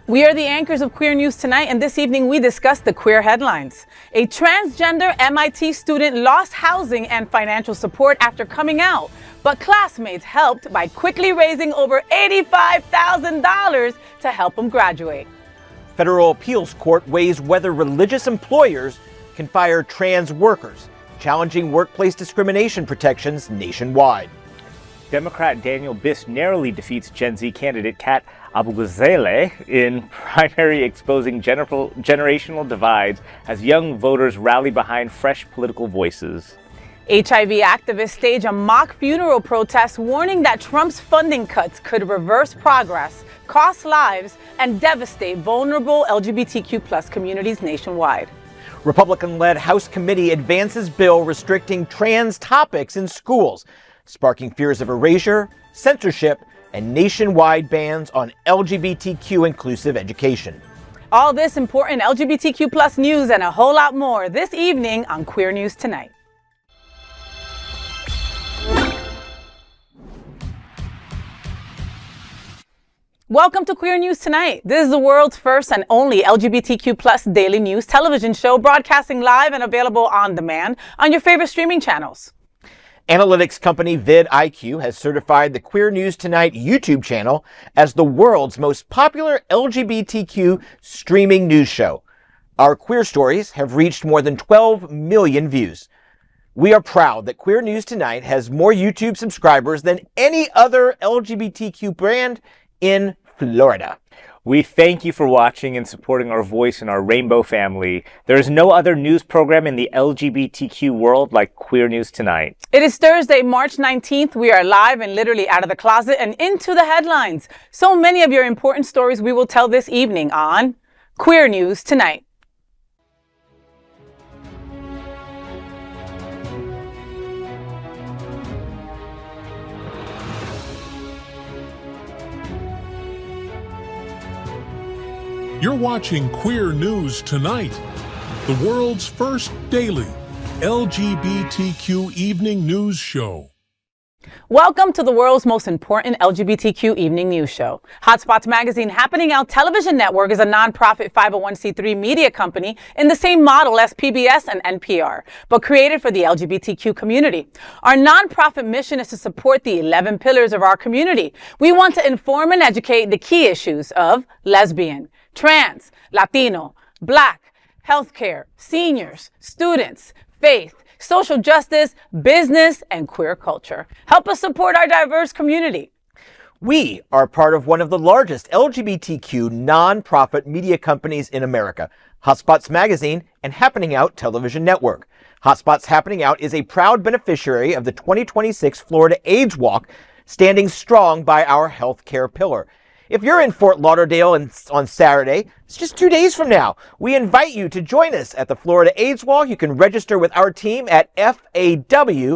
We are the anchors of Queer News Tonight, and this evening we discuss the queer headlines. A transgender MIT student lost housing and financial support after coming out, but classmates helped by quickly raising over $85,000 to help him graduate. Federal appeals court weighs whether religious employers can fire trans workers, challenging workplace discrimination protections nationwide. Democrat Daniel Biss narrowly defeats Gen Z candidate Kat Abugazele in primary, exposing generational divides as young voters rally behind fresh political voices. HIV activists stage a mock funeral protest warning that Trump's funding cuts could reverse progress, cost lives, and devastate vulnerable LGBTQ+ communities nationwide. Republican-led House committee advances bill restricting trans topics in schools, sparking fears of erasure, censorship, and nationwide bans on LGBTQ inclusive education. All this important LGBTQ+ news and a whole lot more this evening on Queer News Tonight. Welcome to Queer News Tonight. This is the world's first and only LGBTQ+ daily news television show, broadcasting live and available on demand on your favorite streaming channels. Analytics company vidIQ has certified the Queer News Tonight YouTube channel as the world's most popular LGBTQ streaming news show. Our queer stories have reached more than 12 million views. We are proud that Queer News Tonight has more YouTube subscribers than any other LGBTQ brand in Florida. We thank you for watching and supporting our voice in our rainbow family. There is no other news program in the LGBTQ world like Queer News Tonight. It is Thursday, March 19th. We are live and literally out of the closet and into the headlines. So many of your important stories we will tell this evening on Queer News Tonight. You're watching Queer News Tonight, the world's first daily LGBTQ evening news show. Welcome to the world's most important LGBTQ evening news show. Hotspots Magazine Happening Out Television Network is a nonprofit 501c3 media company in the same model as PBS and NPR, but created for the LGBTQ community. Our nonprofit mission is to support the 11 pillars of our community. We want to inform and educate the key issues of lesbian, trans, Latino, Black, healthcare, seniors, students, faith, social justice, business, and queer culture. Help us support our diverse community. We are part of one of the largest LGBTQ nonprofit media companies in America, Hotspots Magazine and Happening Out Television Network. Hotspots Happening Out is a proud beneficiary of the 2026 Florida AIDS Walk, standing strong by our healthcare pillar. If you're in Fort Lauderdale on Saturday, it's just 2 days from now, we invite you to join us at the Florida AIDS Walk. You can register with our team at faw.lgbt.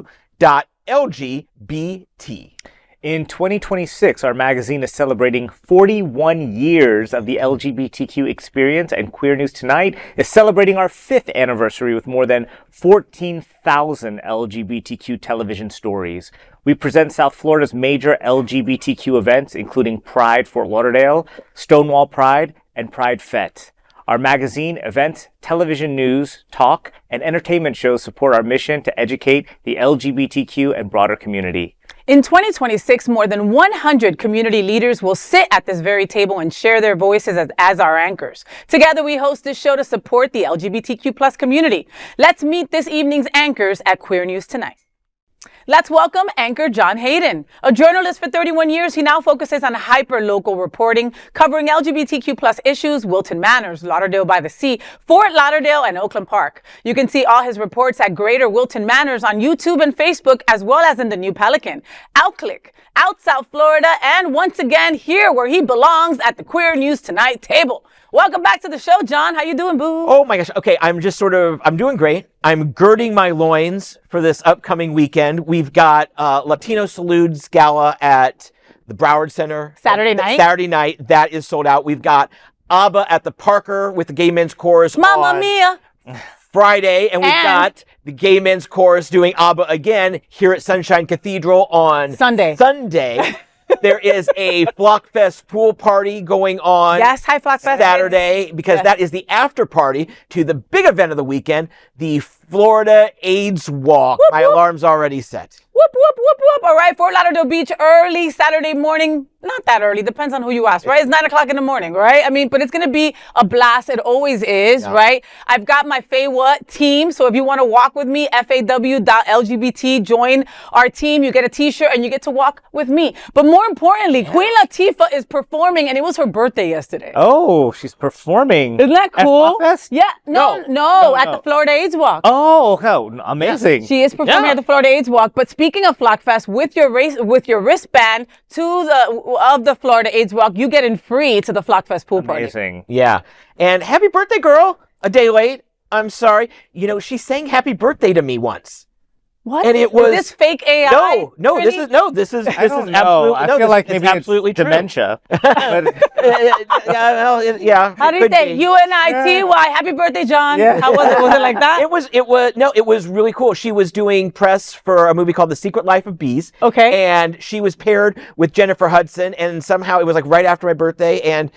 In 2026, our magazine is celebrating 41 years of the LGBTQ experience, and Queer News Tonight is celebrating our 5th anniversary with more than 14,000 LGBTQ television stories. We present South Florida's major LGBTQ events, including Pride Fort Lauderdale, Stonewall Pride, and Pride Fete. Our magazine, events, television news, talk, and entertainment shows support our mission to educate the LGBTQ and broader community. In 2026, more than 100 community leaders will sit at this very table and share their voices as our anchors. Together, we host this show to support the LGBTQ+ community. Let's meet this evening's anchors at Queer News Tonight. Let's welcome anchor John Hayden. A journalist for 31 years, he now focuses on hyper-local reporting, covering LGBTQ+ issues, Wilton Manors, Lauderdale by the Sea, Fort Lauderdale, and Oakland Park. You can see all his reports at Greater Wilton Manors on YouTube and Facebook, as well as in the New Pelican, Outclick, out South Florida, and once again here where he belongs at the Queer News Tonight table. Welcome back to the show, John. How you doing, boo? Oh my gosh. Okay, I'm doing great. I'm girding my loins for this upcoming weekend. We've got Latino Salutes Gala at the Broward Center. Saturday night. That is sold out. We've got ABBA at the Parker with the Gay Men's Chorus Mamma Mia. Friday, and we've got the Gay Men's Chorus doing ABBA again here at Sunshine Cathedral on Sunday. There is a Flockfest pool party going on. Yes, hi Flockfest. Saturday, because that is the after party to the big event of the weekend, the Florida AIDS Walk. Whoop, My whoop. alarm's already set. Whoop, whoop, whoop, whoop. All right, Fort Lauderdale Beach, early Saturday morning. Not that early, depends on who you ask, right? It's 9 o'clock in the morning, right? I mean, but it's going to be a blast. It always is, right? I've got my FayWhat team. So if you want to walk with me, FAW.LGBT, join our team. You get a t-shirt and you get to walk with me. But more importantly, Queen Latifah is performing, and it was her birthday yesterday. Oh, she's performing. Isn't that cool? At Flockfest? Yeah, no, at the Florida AIDS Walk. Oh, okay. Amazing. She is performing at the Florida AIDS Walk. But speaking of Flockfest, with your wristband of the Florida AIDS Walk, you get in free to the Flockfest pool party. Amazing. Yeah. And happy birthday, girl. A day late. I'm sorry. You know, she sang happy birthday to me once. What? And it was Is this fake AI? This is I don't know. absolutely. I no, feel this- like it's maybe absolutely it's true. dementia. But Yeah. How do you say? UNITY. Happy birthday, John. Yeah. How was it? Was it like that? It was really cool. She was doing press for a movie called The Secret Life of Biss. Okay. And she was paired with Jennifer Hudson, and somehow it was like right after my birthday, and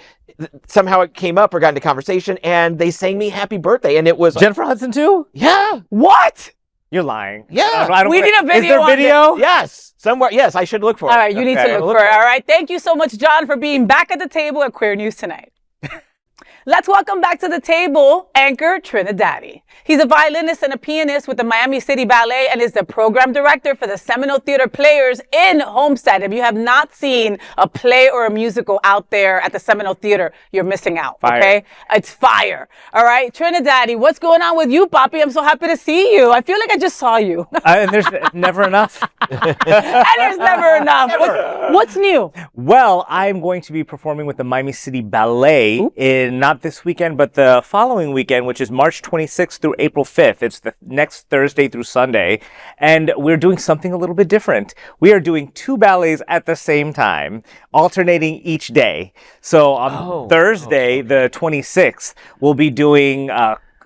somehow it came up or got into conversation, and they sang me happy birthday, and it was like, Jennifer Hudson too? yeah. What? You're lying. Yeah. I don't We need a video Is there on video? Yes. Somewhere. Yes, I should look for it. All right, you need to Okay. look for it. All right. Thank you so much, John, for being back at the table at Queer News Tonight. Let's welcome back to the table anchor TriniDaddy. He's a violinist and a pianist with the Miami City Ballet and is the program director for the Seminole Theater Players in Homestead. If you have not seen a play or a musical out there at the Seminole Theater, you're missing out. Fire. Okay? It's fire. All right. TriniDaddy, what's going on with you, Papi? I'm so happy to see you. I feel like I just saw you. And there's never enough. And there's never enough. What's new? Well, I'm going to be performing with the Miami City Ballet in not this weekend, but the following weekend, which is March 26th through April 5th. It's the next Thursday through Sunday. And we're doing something a little bit different. We are doing 2 ballets at the same time, alternating each day. So on Thursday, the 26th, we'll be doing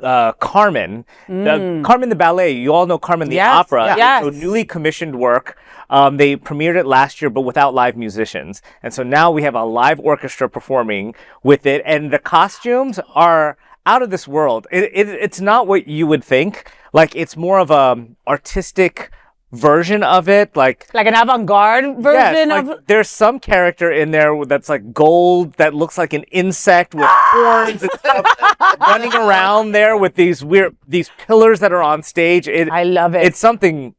Carmen. Carmen the ballet. You all know Carmen the Yes, opera. yes. So newly commissioned work. They premiered it last year, but without live musicians. And so now we have a live orchestra performing with it. And the costumes are out of this world. It's not what you would think. Like, it's more of a artistic version of it. Like Like an avant-garde version yes, of... like there's some character in there that's like gold that looks like an insect with horns and stuff running around there with these pillars that are on stage. I love it. It's something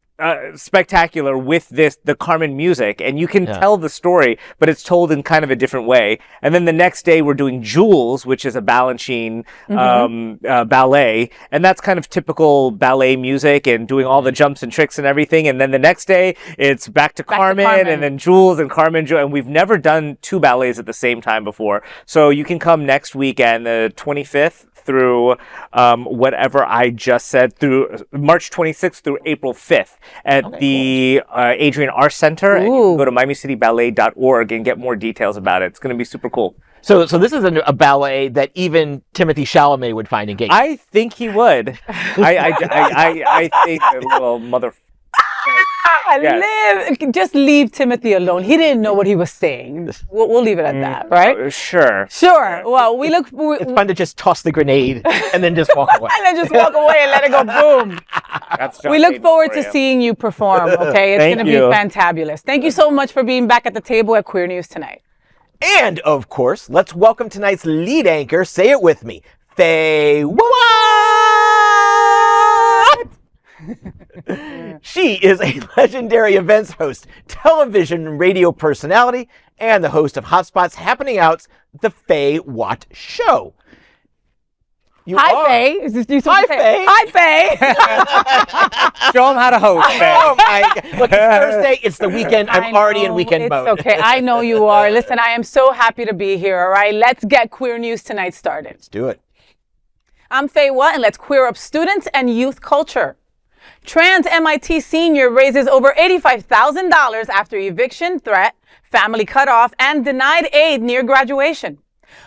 spectacular with the Carmen music, and you can tell the story, but it's told in kind of a different way. And then the next day we're doing Jules, which is a Balanchine ballet, and that's kind of typical ballet music and doing all the jumps and tricks and everything. And then the next day it's back to Carmen, and then Jules and Carmen, and we've never done 2 ballets at the same time before. So you can come next weekend, the 25th through whatever I just said, through March 26th through April 5th at the Adrian R Center. And you can go to MiamiCityBallet.org and get more details about it. It's going to be super cool. So this is a ballet that even Timothée Chalamet would find engaging. I think he would. I think the little mother. Just leave Timothy alone. He didn't know what he was saying. We'll leave it at that, right? Sure. Sure. Well, It's fun to just toss the grenade and then just walk away. and then just walk away and let it go boom. We look forward to you. seeing you perform, okay? It's going to be fantabulous. Thank you so much for being back at the table at Queer News Tonight. And, of course, let's welcome tonight's lead anchor. Say it with me. FayWhat! She is a legendary events host, television and radio personality, and the host of Hotspot's Happening Out's The FayWhat Show. Hi, Faye. Is this you? Hi, Faye. Hi, Faye. Show them how to host, Faye. Oh my God. Look, it's Thursday. It's the weekend. I'm already in weekend mode. It's okay. I know you are. Listen, I am so happy to be here, all right? Let's get Queer News Tonight started. Let's do it. I'm FayWhat, and let's queer up students and youth culture. Trans MIT senior raises over $85,000 after eviction threat, family cutoff, and denied aid near graduation.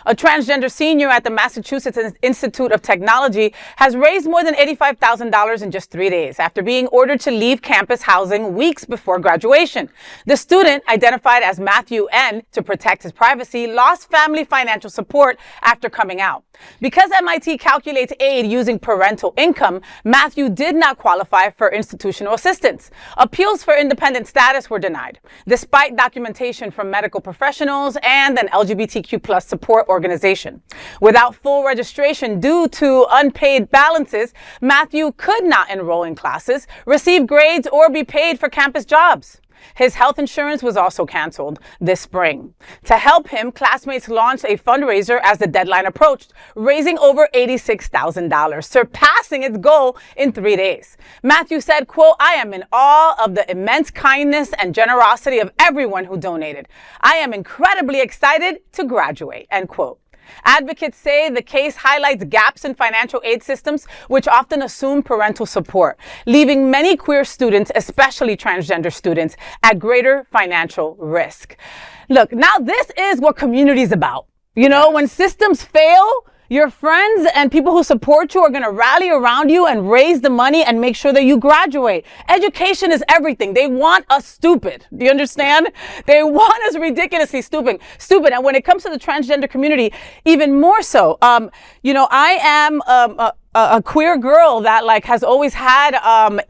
A transgender senior at the Massachusetts Institute of Technology has raised more than $85,000 in just 3 days after being ordered to leave campus housing weeks before graduation. The student, identified as Matthew N. to protect his privacy, lost family financial support after coming out. Because MIT calculates aid using parental income, Matthew did not qualify for institutional assistance. Appeals for independent status were denied, despite documentation from medical professionals and an LGBTQ plus support organization. Without full registration due to unpaid balances, Matthew could not enroll in classes, receive grades, or be paid for campus jobs. His health insurance was also canceled this spring. To help him, classmates launched a fundraiser as the deadline approached, raising over $86,000, surpassing its goal in 3 days. Matthew said, quote, "I am in awe of the immense kindness and generosity of everyone who donated. I am incredibly excited to graduate," end quote. Advocates say the case highlights gaps in financial aid systems, which often assume parental support, leaving many queer students, especially transgender students, at greater financial risk. Look, now this is what community is about. You know, when systems fail, your friends and people who support you are going to rally around you and raise the money and make sure that you graduate. Education is everything. They want us stupid. Do you understand? They want us ridiculously stupid. And when it comes to the transgender community, even more so. You know, I am a queer girl that like has always had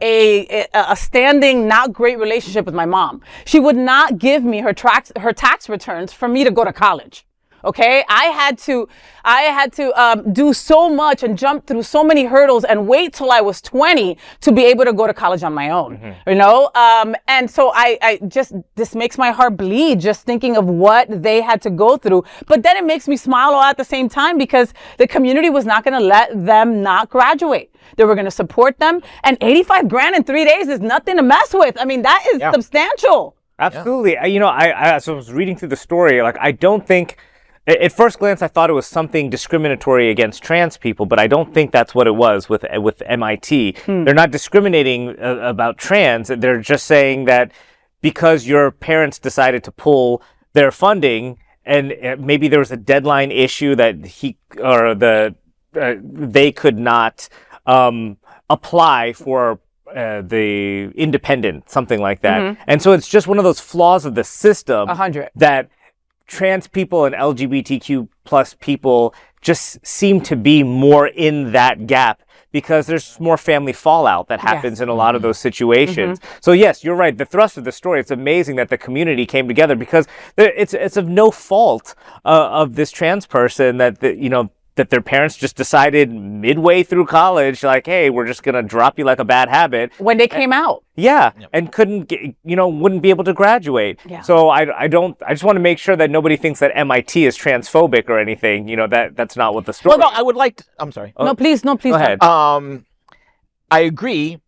a standing, not great relationship with my mom. She would not give me her tax returns for me to go to college. Okay, I had to do so much and jump through so many hurdles and wait till I was 20 to be able to go to college on my own. You know, and so I just, this makes my heart bleed just thinking of what they had to go through. But then it makes me smile all at the same time because the community was not going to let them not graduate. They were going to support them, and 85 grand in 3 days is nothing to mess with. I mean, that is substantial. Absolutely. You know, as I was reading through the story, like, I don't think. At first glance, I thought it was something discriminatory against trans people, but I don't think that's what it was with MIT. They're not discriminating about trans. They're just saying that because your parents decided to pull their funding, and maybe there was a deadline issue that they could not apply for the independent, something like that. And so it's just one of those flaws of the system 100. That trans people and LGBTQ plus people just seem to be more in that gap because there's more family fallout that happens in a lot of those situations. So yes, you're right. The thrust of the story, it's amazing that the community came together because it's of no fault of this trans person that that their parents just decided midway through college, like, hey, we're just going to drop you like a bad habit. When they came out. Yeah. And couldn't, wouldn't be able to graduate. Yeah. So I just want to make sure that nobody thinks that MIT is transphobic or anything. That's not what the story. Well, no, I would like to, I'm sorry. No, please. Go ahead. I agree.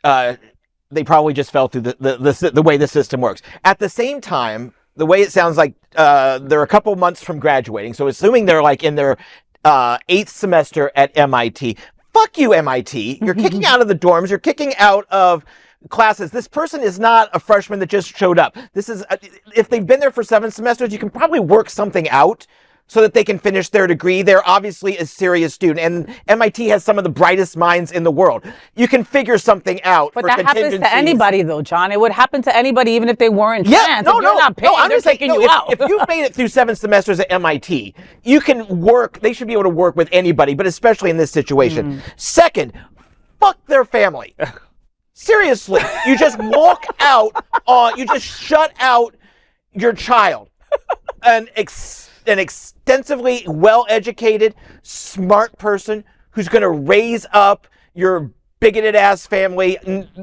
They probably just fell through the way the system works. At the same time, the way it sounds like they're a couple months from graduating. So assuming they're like in their 8th semester at MIT. Fuck you, MIT. You're kicking out of the dorms. You're kicking out of classes. This person is not a freshman that just showed up. This is, if they've been there for 7 semesters, you can probably work something out so that they can finish their degree. They're obviously a serious student, and MIT has some of the brightest minds in the world. You can figure something out. But that happens to anybody, though, John. It would happen to anybody, even if they weren't trans. No, if you're not paying, I'm they're just saying, taking you out. If you've made it through 7 semesters at MIT, you can work. They should be able to work with anybody, but especially in this situation. Second, fuck their family. Seriously, you just walk out. You just shut out your child. An extensively well-educated, smart person who's going to raise up your bigoted ass family.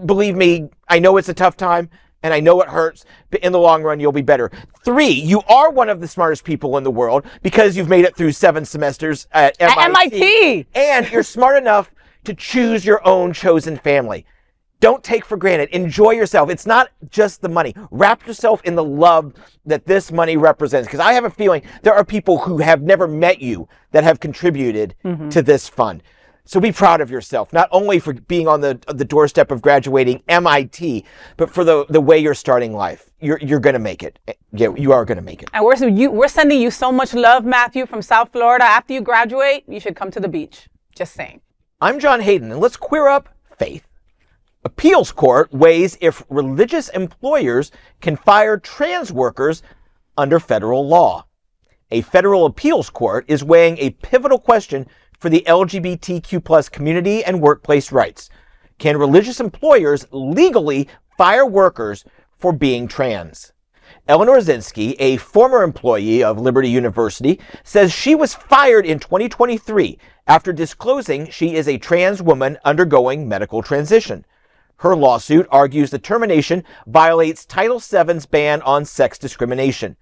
Believe me, I know it's a tough time and I know it hurts, but in the long run, you'll be better. 3, you are one of the smartest people in the world because you've made it through 7 semesters at MIT. And you're smart enough to choose your own chosen family. Don't take for granted. Enjoy yourself. It's not just the money. Wrap yourself in the love that this money represents. Because I have a feeling there are people who have never met you that have contributed to this fund. So be proud of yourself, not only for being on the doorstep of graduating MIT, but for the way you're starting life. You're going to make it. Yeah, you are going to make it. And we're sending you so much love, Matthew, from South Florida. After you graduate, you should come to the beach. Just saying. I'm John Hayden, and let's queer up faith. Appeals court weighs if religious employers can fire trans workers under federal law. A federal appeals court is weighing a pivotal question for the LGBTQ plus community and workplace rights. Can religious employers legally fire workers for being trans? Eleanor Zinsky, a former employee of Liberty University, says she was fired in 2023 after disclosing she is a trans woman undergoing medical transition. Her lawsuit argues the termination violates Title VII's ban on sex discrimination.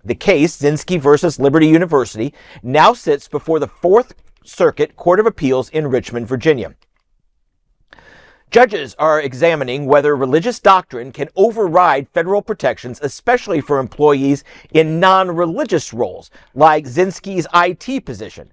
The case, Zinsky versus Liberty University, now sits before the Fourth Circuit Court of Appeals in Richmond, Virginia. Judges are examining whether religious doctrine can override federal protections, especially for employees in non-religious roles, like Zinsky's IT position.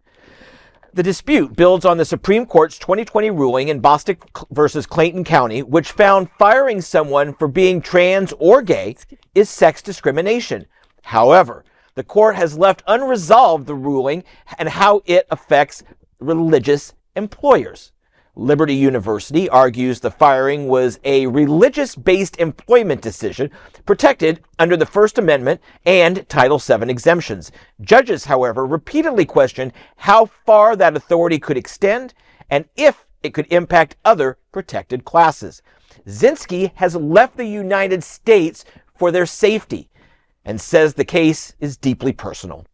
The dispute builds on the Supreme Court's 2020 ruling in Bostick versus Clayton County, which found firing someone for being trans or gay is sex discrimination. However, the court has left unresolved the ruling and how it affects religious employers. Liberty University argues the firing was a religious-based employment decision protected under the First Amendment and Title VII exemptions. Judges, however, repeatedly questioned how far that authority could extend and if it could impact other protected classes. Zinsky has left the United States for their safety and says the case is deeply personal.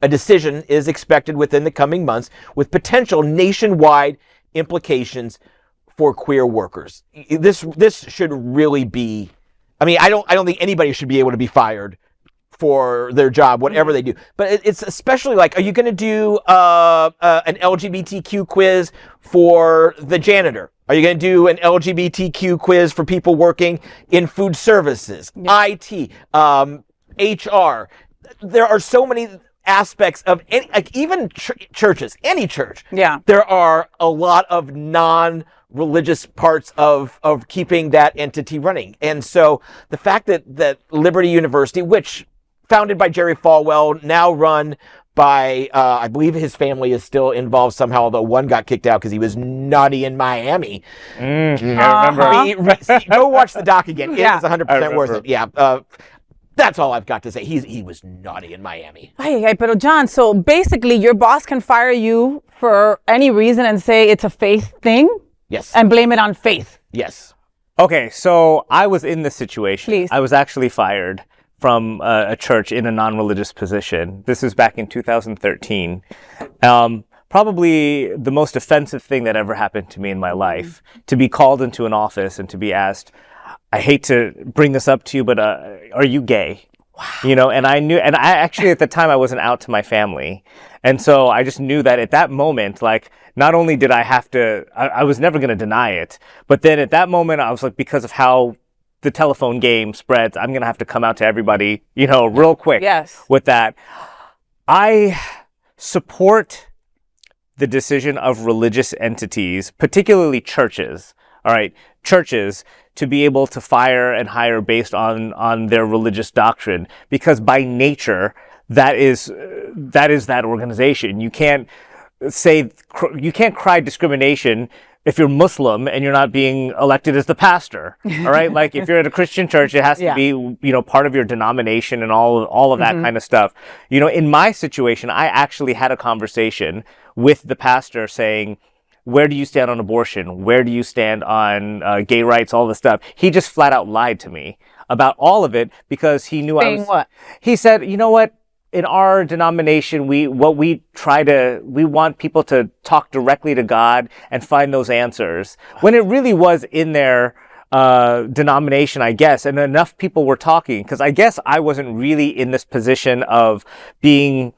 A decision is expected within the coming months with potential nationwide implications for queer workers. This should really be, I don't think anybody should be able to be fired for their job, whatever they do. But it's especially like, are you going to do an LGBTQ quiz for the janitor? Are you going to do an LGBTQ quiz for people working in food services, IT, HR? There are so many aspects of any, like even churches, any church. Yeah. There are a lot of non-religious parts of keeping that entity running. And so the fact that Liberty University, which founded by Jerry Falwell, now run by, I believe his family is still involved somehow, although one got kicked out because he was naughty in Miami. I remember. Go watch the doc again. It Yeah. is 100% worth it. Yeah. That's all I've got to say. He was naughty in Miami. Ay, but John, so basically your boss can fire you for any reason and say it's a faith thing? Yes. And blame it on faith? Yes. Okay, so I was in this situation. Please. I was actually fired from a church in a non-religious position. This is back in 2013. Probably the most offensive thing that ever happened to me in my life, to be called into an office and to be asked, I hate to bring this up to you, but are you gay? Wow. You know, and I actually at the time I wasn't out to my family. And so I just knew that at that moment, like, not only did I have to, I was never going to deny it, but then at that moment I was like, because of how the telephone game spreads, I'm going to have to come out to everybody, you know, real quick. Yes. With that. I support the decision of religious entities, particularly churches, all right, churches, to be able to fire and hire based on their religious doctrine, because by nature, that is that organization. You can't cry discrimination if you're Muslim and you're not being elected as the pastor, all right? Like if you're at a Christian church, it has to be, you know, part of your denomination and all of that kind of stuff. You know, in my situation, I actually had a conversation with the pastor saying, where do you stand on abortion? Where do you stand on gay rights? All this stuff. He just flat out lied to me about all of it because he knew I was. What? He said, you know what? In our denomination, we want people to talk directly to God and find those answers. When it really was in their denomination, I guess, and enough people were talking, because I guess I wasn't really in this position of being.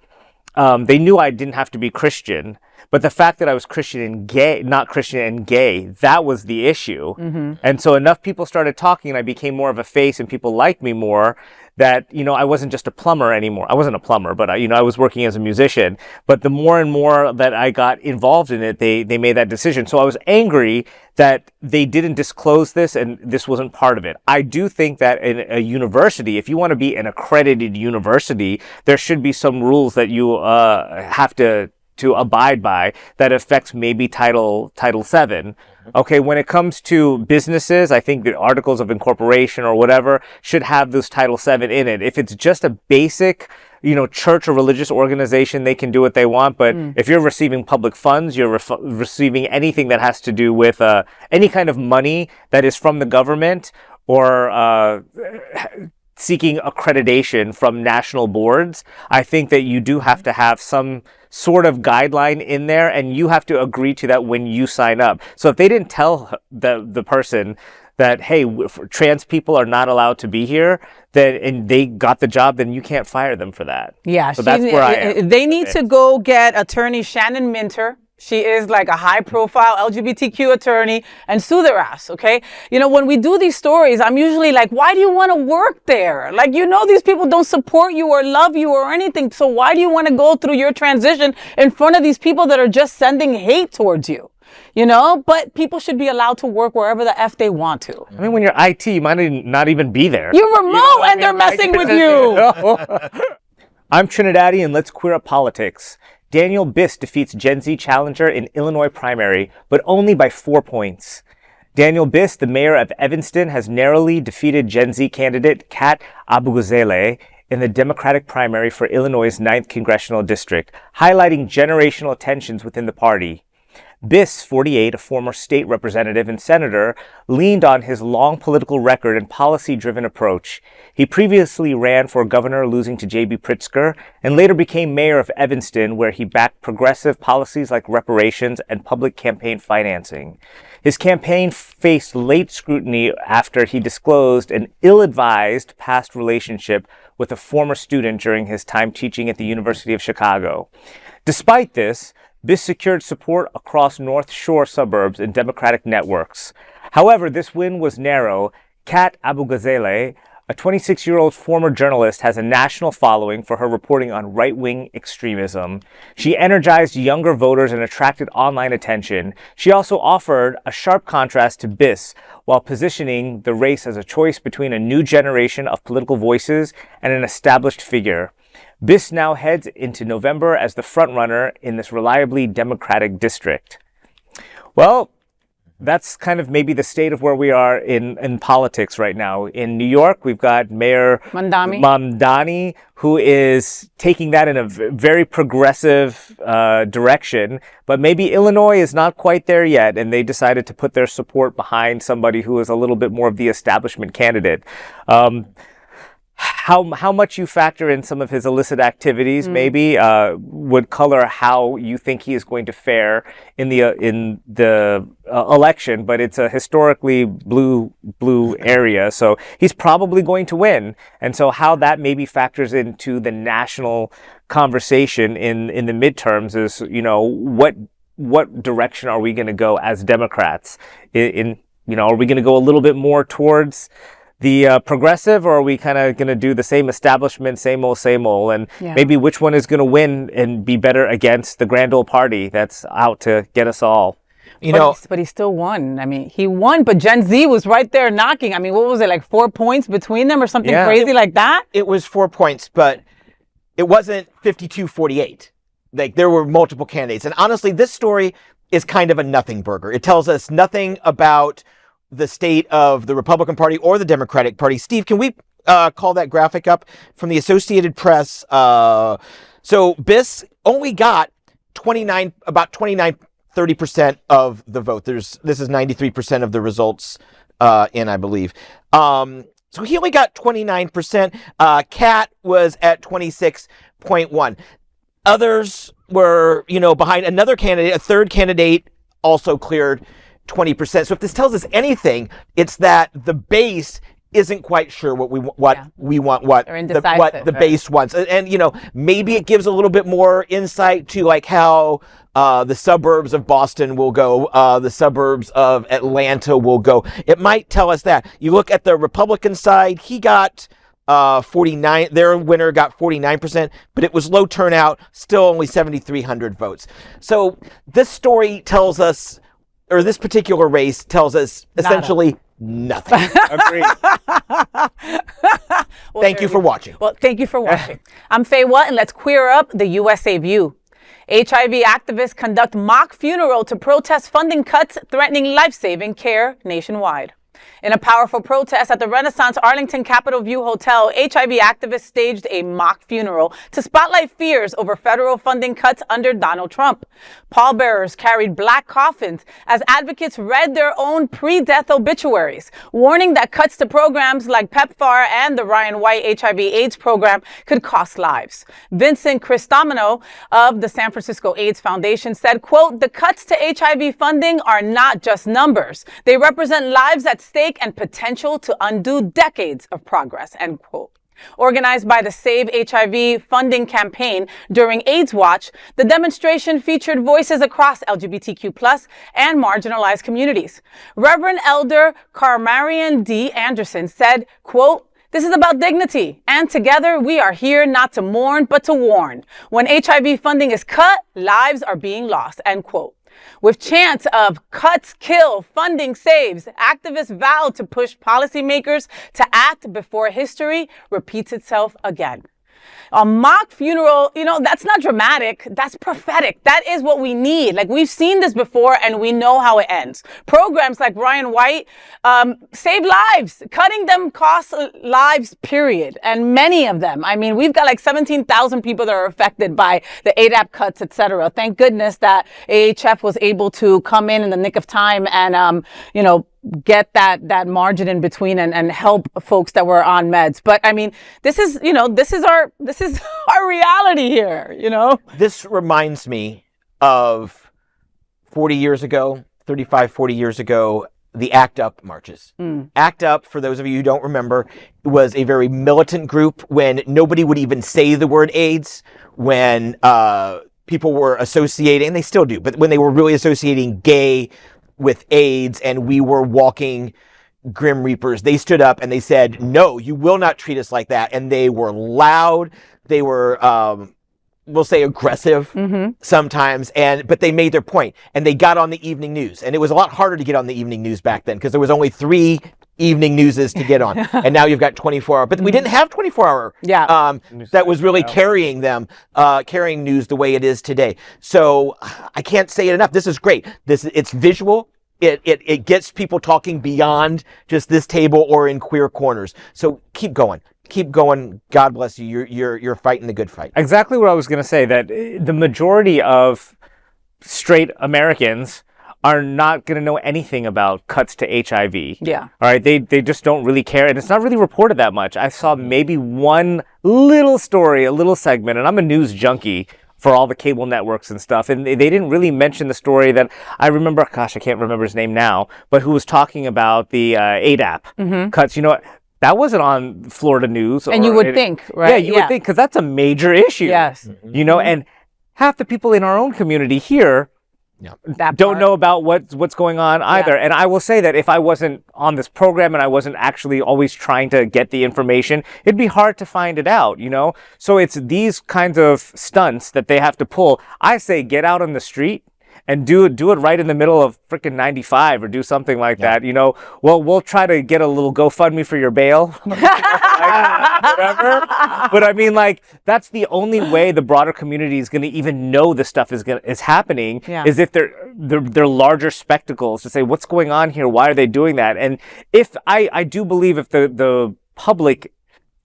They knew I didn't have to be Christian. But the fact that I was Christian and gay, not Christian and gay, that was the issue. And so enough people started talking and I became more of a face and people liked me more that, you know, I wasn't just a plumber anymore. I wasn't a plumber, but you know, I was working as a musician. But the more and more that I got involved in it, they made that decision. So I was angry that they didn't disclose this and this wasn't part of it. I do think that in a university, if you want to be an accredited university, there should be some rules that you have to abide by that affects maybe Title VII. Okay, when it comes to businesses, I think the articles of incorporation or whatever should have those Title VII in it. If it's just a basic, you know, church or religious organization, they can do what they want. But if you're receiving public funds, you're receiving anything that has to do with any kind of money that is from the government or seeking accreditation from national boards, I think that you do have to have some sort of guideline in there and you have to agree to that when you sign up. So if they didn't tell the person that, hey, trans people are not allowed to be here, then and they got the job, then you can't fire them for that. Yeah. So that's where I am. They need to go get attorney Shannon Minter. She is like a high profile LGBTQ attorney and sue their ass, okay? You know, when we do these stories, I'm usually like, why do you want to work there? Like, you know, these people don't support you or love you or anything. So why do you want to go through your transition in front of these people that are just sending hate towards you? You know, but people should be allowed to work wherever the F they want to. I mean, when you're IT, you might not even be there. You're remote, you know, and they're messing with you. I'm TriniDaddy and let's queer up politics. Daniel Biss defeats Gen Z challenger in Illinois primary, but only by 4 points. Daniel Biss, the mayor of Evanston, has narrowly defeated Gen Z candidate Kat Abugazele in the Democratic primary for Illinois' 9th congressional district, highlighting generational tensions within the party. Biss, 48, a former state representative and senator, leaned on his long political record and policy-driven approach. He previously ran for governor, losing to J.B. Pritzker, and later became mayor of Evanston, where he backed progressive policies like reparations and public campaign financing. His campaign faced late scrutiny after he disclosed an ill-advised past relationship with a former student during his time teaching at the University of Chicago. Despite this, Biss secured support across North Shore suburbs and Democratic networks. However, this win was narrow. Kat Abugazele, a 26-year-old former journalist, has a national following for her reporting on right-wing extremism. She energized younger voters and attracted online attention. She also offered a sharp contrast to Biss, while positioning the race as a choice between a new generation of political voices and an established figure. Biss now heads into November as the frontrunner in this reliably Democratic district. Well, that's kind of maybe the state of where we are in politics right now. In New York, we've got Mayor Mamdani, who is taking that in a very progressive direction. But maybe Illinois is not quite there yet, and they decided to put their support behind somebody who is a little bit more of the establishment candidate. How much you factor in some of his illicit activities maybe would color how you think he is going to fare in the election, but it's a historically blue area, so he's probably going to win. And so how that maybe factors into the national conversation in the midterms is, you know, what direction are we going to go as Democrats? You know, are we going to go a little bit more towards the progressive, or are we kind of going to do the same establishment, same old, and maybe which one is going to win and be better against the grand old party that's out to get us all? But he still won. I mean, he won, but Gen Z was right there knocking. I mean, what was it, like 4 points between them or something crazy like that? It was 4 points, but it wasn't 52-48. Like, there were multiple candidates. And honestly, this story is kind of a nothing burger. It tells us nothing about the state of the Republican Party or the Democratic Party. Steve, can we call that graphic up from the Associated Press? So Biss only got 30% of the vote. This is 93% of the results I believe. So he only got 29%. Kat was at 26.1. Others were, behind another candidate. A third candidate also cleared 20%. So if this tells us anything, it's that the base isn't quite sure what we want, what the base wants. And, you know, maybe it gives a little bit more insight to like how the suburbs of Boston will go, the suburbs of Atlanta will go. It might tell us that. You look at the Republican side, he got 49, their winner got 49%, but it was low turnout, still only 7,300 votes. So this story tells us, or this particular race tells us essentially nothing. Agreed. Thank you for watching. Well, thank you for watching. I'm FayWhat, and let's queer up the USA view. HIV activists conduct mock funeral to protest funding cuts threatening life-saving care nationwide. In a powerful protest at the Renaissance Arlington Capitol View Hotel, HIV activists staged a mock funeral to spotlight fears over federal funding cuts under Donald Trump. Pallbearers carried black coffins as advocates read their own pre-death obituaries, warning that cuts to programs like PEPFAR and the Ryan White HIV/AIDS program could cost lives. Vincent Cristamino of the San Francisco AIDS Foundation said, quote, "The cuts to HIV funding are not just numbers. They represent lives at stake and potential to undo decades of progress," end quote. Organized by the Save HIV funding campaign during AIDS Watch, the demonstration featured voices across LGBTQ+ and marginalized communities. Reverend Elder Carmarian D. Anderson said, quote, "This is about dignity, and together we are here not to mourn, but to warn. When HIV funding is cut, lives are being lost," end quote. With chants of "cuts kill, funding saves," activists vowed to push policymakers to act before history repeats itself again. A mock funeral, you know, that's not dramatic. That's prophetic. That is what we need. Like, we've seen this before and we know how it ends. Programs like Ryan White save lives. Cutting them costs lives, period. And many of them. I mean, we've got like 17,000 people that are affected by the ADAP cuts, etc. Thank goodness that AHF was able to come in the nick of time and, you know, get that margin in between and help folks that were on meds. But I mean, this is our reality here, you know? This reminds me of 40 years ago, 35, 40 years ago, the ACT UP marches. ACT UP, for those of you who don't remember, was a very militant group when nobody would even say the word AIDS, when people were associating, they still do, but when they were really associating gay with AIDS and we were walking Grim Reapers, they stood up and they said, "No, you will not treat us like that." And they were loud. They were, we'll say, aggressive sometimes, but they made their point and they got on the evening news. And it was a lot harder to get on the evening news back then because there was only 3 evening newses to get on. And now you've got 24-hour, but we didn't have 24-hour. That was really carrying news the way it is today. So I can't say it enough. This is great. It's visual. It gets people talking beyond just this table or in queer corners. So keep going. Keep going. God bless you. You're fighting the good fight. Exactly what I was going to say, that the majority of straight Americans are not going to know anything about cuts to HIV. Yeah. All right. They just don't really care. And it's not really reported that much. I saw maybe one little story, a little segment, and I'm a news junkie for all the cable networks and stuff. And they didn't really mention the story that I remember, gosh, I can't remember his name now, but who was talking about the ADAP cuts. You know what? That wasn't on Florida news. And you would think, right? Yeah, you would think, because that's a major issue. Yes. You know, and half the people in our own community here don't know about what's going on either. And I will say that if I wasn't on this program and I wasn't actually always trying to get the information, it'd be hard to find it out, you know? So it's these kinds of stunts that they have to pull. I say get out on the street and do it right in the middle of frickin' 95 or do something like that, you know. Well, we'll try to get a little GoFundMe for your bail, whatever. But I mean, like, that's the only way the broader community is going to even know this stuff is happening, is if they're larger spectacles to say, what's going on here? Why are they doing that? And if I do believe if the public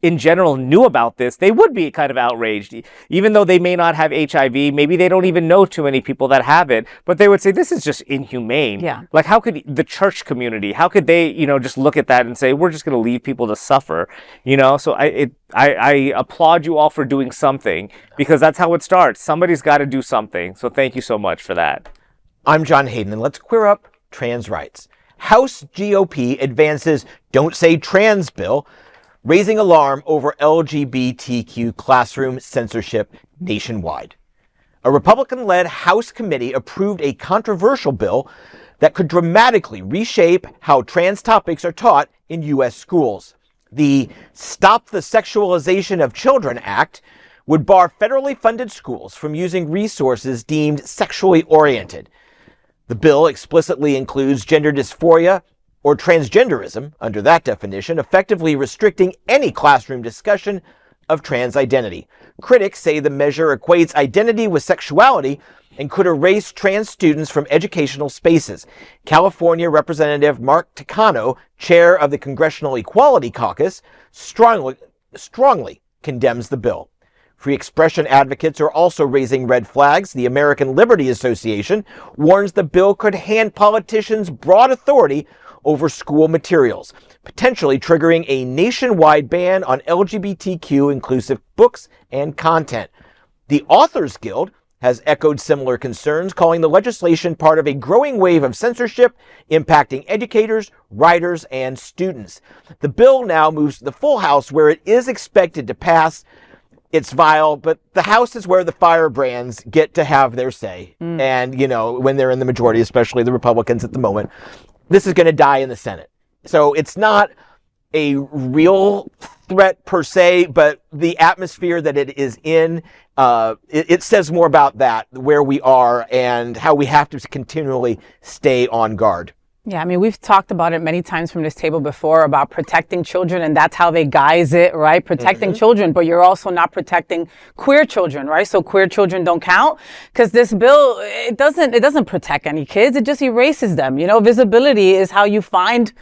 in general knew about this, they would be kind of outraged. Even though they may not have HIV, maybe they don't even know too many people that have it, but they would say, this is just inhumane. Yeah. Like, how could the church community, how could they, you know, just look at that and say, we're just going to leave people to suffer, you know? So I applaud you all for doing something, because that's how it starts. Somebody's got to do something. So thank you so much for that. I'm John Hayden, and let's queer up trans rights. House GOP advances Don't Say Trans bill, raising alarm over LGBTQ classroom censorship nationwide. A Republican-led House committee approved a controversial bill that could dramatically reshape how trans topics are taught in U.S. schools. The Stop the Sexualization of Children Act would bar federally funded schools from using resources deemed sexually oriented. The bill explicitly includes gender dysphoria or transgenderism under that definition, effectively restricting any classroom discussion of trans identity. Critics say the measure equates identity with sexuality and could erase trans students from educational spaces. California Representative Mark Takano, chair of the Congressional Equality Caucus, strongly condemns the bill. Free expression advocates are also raising red flags. The American Liberty Association warns the bill could hand politicians broad authority over school materials, potentially triggering a nationwide ban on LGBTQ inclusive books and content. The Authors Guild has echoed similar concerns, calling the legislation part of a growing wave of censorship impacting educators, writers, and students. The bill now moves to the full House, where it is expected to pass. It's vile, but the House is where the firebrands get to have their say. And, you know, when they're in the majority, especially the Republicans at the moment, this is going to die in the Senate. So it's not a real threat per se, but the atmosphere that it is in, it says more about that, where we are and how we have to continually stay on guard. Yeah, I mean, we've talked about it many times from this table before about protecting children, and that's how they guise it, right? Protecting children, but you're also not protecting queer children, right? So queer children don't count, because this bill, it doesn't protect any kids. It just erases them. You know, visibility is how you find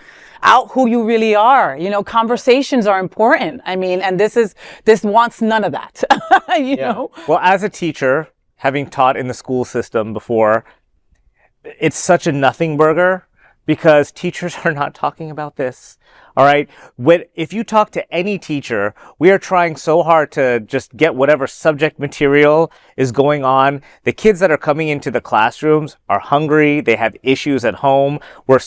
out who you really are. You know, conversations are important. I mean, and this wants none of that, you know? Well, as a teacher, having taught in the school system before, it's such a nothing burger, because teachers are not talking about this. All right. If you talk to any teacher, we are trying so hard to just get whatever subject material is going on. The kids that are coming into the classrooms are hungry. They have issues at home. We're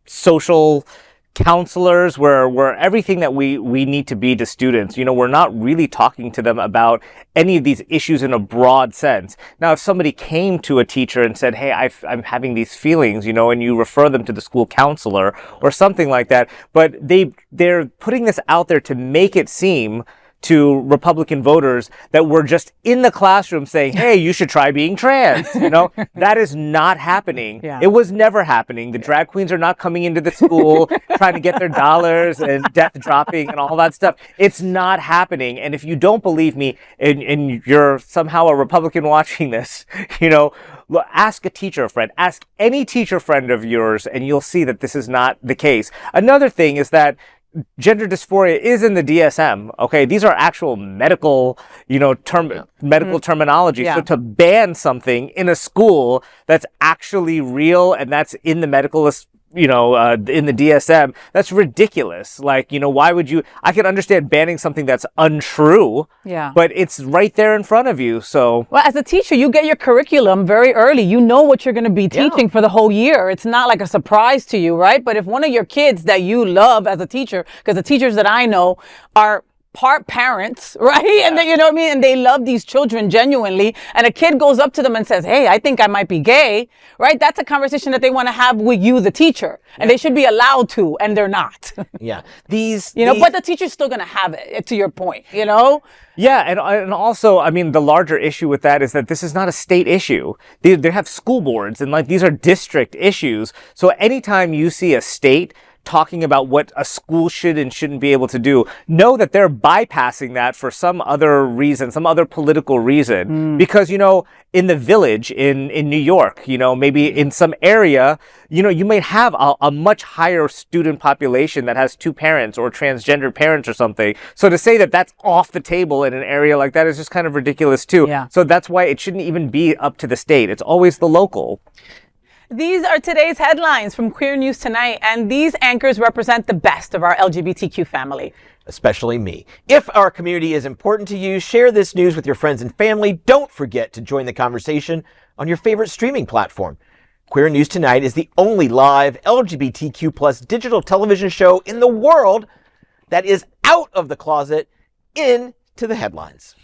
social counselors, we're everything that we need to be to students. You know, we're not really talking to them about any of these issues in a broad sense. Now, if somebody came to a teacher and said, hey, I'm having these feelings, you know, and you refer them to the school counselor or something like that, but they're putting this out there to make it seem to Republican voters that we're just in the classroom saying, hey, you should try being trans. You know, that is not happening. Yeah. It was never happening. The drag queens are not coming into the school trying to get their dollars and death dropping and all that stuff. It's not happening. And if you don't believe me and you're somehow a Republican watching this, you know, ask a teacher friend, ask any teacher friend of yours, and you'll see that this is not the case. Another thing is that gender dysphoria is in the DSM. Okay, these are actual medical, you know, medical terminology. Yeah. So to ban something in a school that's actually real and that's in the medical, you know, in the DSM, that's ridiculous. Like, you know, why would you? I can understand banning something that's untrue. Yeah. But it's right there in front of you. So. Well, as a teacher, you get your curriculum very early. You know what you're going to be teaching for the whole year. It's not like a surprise to you, right? But if one of your kids that you love as a teacher, because the teachers that I know are part parents, right? Yeah. And they, you know what I mean? And they love these children genuinely. And a kid goes up to them and says, hey, I think I might be gay, right? That's a conversation that they want to have with you, the teacher. And they should be allowed to, and they're not. Yeah. But the teacher's still going to have it, to your point, you know? Yeah, and also, I mean, the larger issue with that is that this is not a state issue. They have school boards, and like these are district issues. So anytime you see a state talking about what a school should and shouldn't be able to do, know that they're bypassing that for some other reason, some other political reason. Because, you know, in the village in New York, you know, maybe in some area, you know, you may have a much higher student population that has two parents or transgender parents or something. So to say that that's off the table in an area like that is just kind of ridiculous too. Yeah. So that's why it shouldn't even be up to the state. It's always the local. These are today's headlines from Queer News Tonight, and these anchors represent the best of our LGBTQ family. Especially me. If our community is important to you, share this news with your friends and family. Don't forget to join the conversation on your favorite streaming platform. Queer News Tonight is the only live LGBTQ plus digital television show in the world that is out of the closet into the headlines.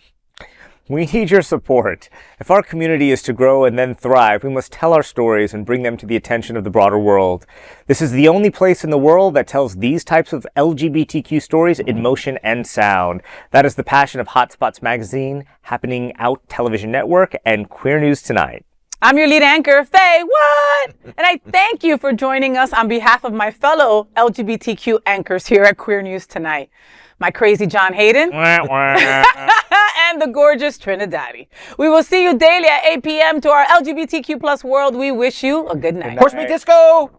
We need your support. If our community is to grow and then thrive, we must tell our stories and bring them to the attention of the broader world. This is the only place in the world that tells these types of LGBTQ stories in motion and sound. That is the passion of Hotspots Magazine, Happening Out Television Network, and Queer News Tonight. I'm your lead anchor, FayWhat! And I thank you for joining us on behalf of my fellow LGBTQ anchors here at Queer News Tonight. My crazy John Hayden. And the gorgeous TriniDaddy. We will see you daily at 8 p.m. to our LGBTQ plus world. We wish you a good night. Horse meat disco!